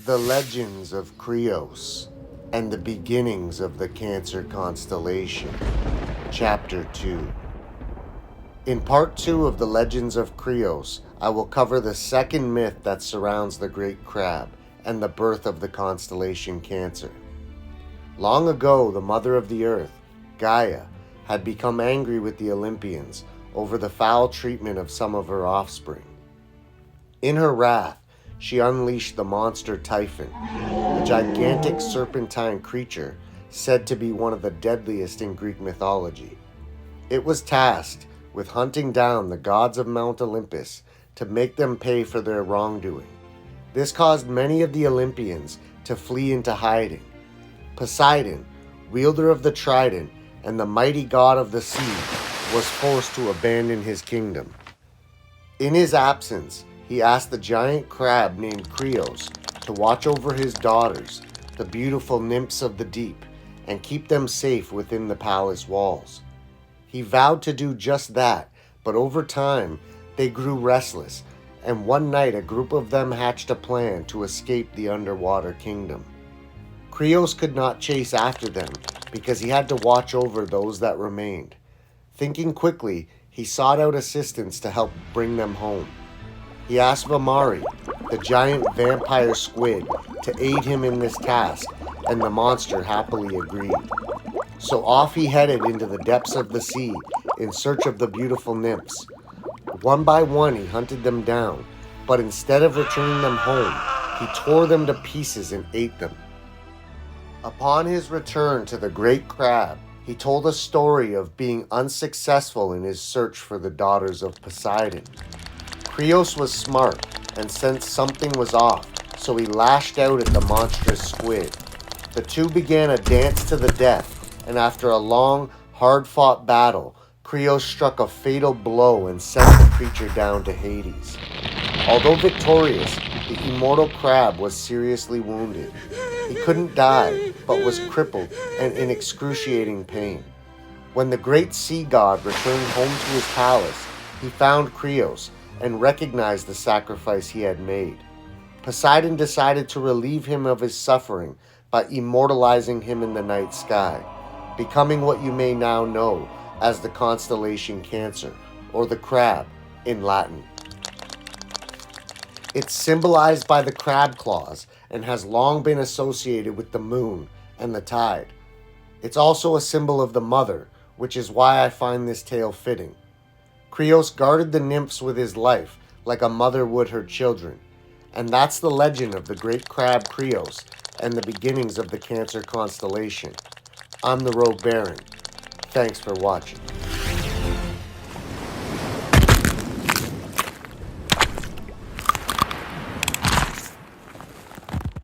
The Legends of Crios and the Beginnings of the Cancer Constellation, Chapter 2. In Part 2 of the Legends of Crios, I will cover the second myth that surrounds the Great Crab and the birth of the constellation Cancer. Long ago, the Mother of the Earth, Gaia, had become angry with the Olympians over the foul treatment of some of her offspring. In her wrath, she unleashed the monster Typhon, a gigantic serpentine creature said to be one of the deadliest in Greek mythology. It was tasked with hunting down the gods of Mount Olympus to make them pay for their wrongdoing. This caused many of the Olympians to flee into hiding. Poseidon, wielder of the trident and the mighty god of the sea, was forced to abandon his kingdom. In his absence, he asked the giant crab named Crios to watch over his daughters, the beautiful nymphs of the deep, and keep them safe within the palace walls. He vowed to do just that, but over time, they grew restless, and one night a group of them hatched a plan to escape the underwater kingdom. Crios could not chase after them because he had to watch over those that remained. Thinking quickly, he sought out assistance to help bring them home. He asked Vamari, the giant vampire squid, to aid him in this task, and the monster happily agreed. So off he headed into the depths of the sea in search of the beautiful nymphs. One by one he hunted them down, but instead of returning them home, he tore them to pieces and ate them. Upon his return to the Great Crab, he told a story of being unsuccessful in his search for the daughters of Poseidon. Crios was smart and sensed something was off, so he lashed out at the monstrous squid. The two began a dance to the death, and after a long, hard-fought battle, Crios struck a fatal blow and sent the creature down to Hades. Although victorious, the immortal crab was seriously wounded. He couldn't die, but was crippled and in excruciating pain. When the great sea god returned home to his palace, he found Crios and recognized the sacrifice he had made. Poseidon decided to relieve him of his suffering by immortalizing him in the night sky, becoming what you may now know as the constellation Cancer, or the crab in Latin. It's symbolized by the crab claws and has long been associated with the moon and the tide. It's also a symbol of the mother, which is why I find this tale fitting. Crios guarded the nymphs with his life like a mother would her children, and that's the legend of the great crab Crios and the beginnings of the Cancer constellation. I'm the Rogue Baron. Thanks for watching.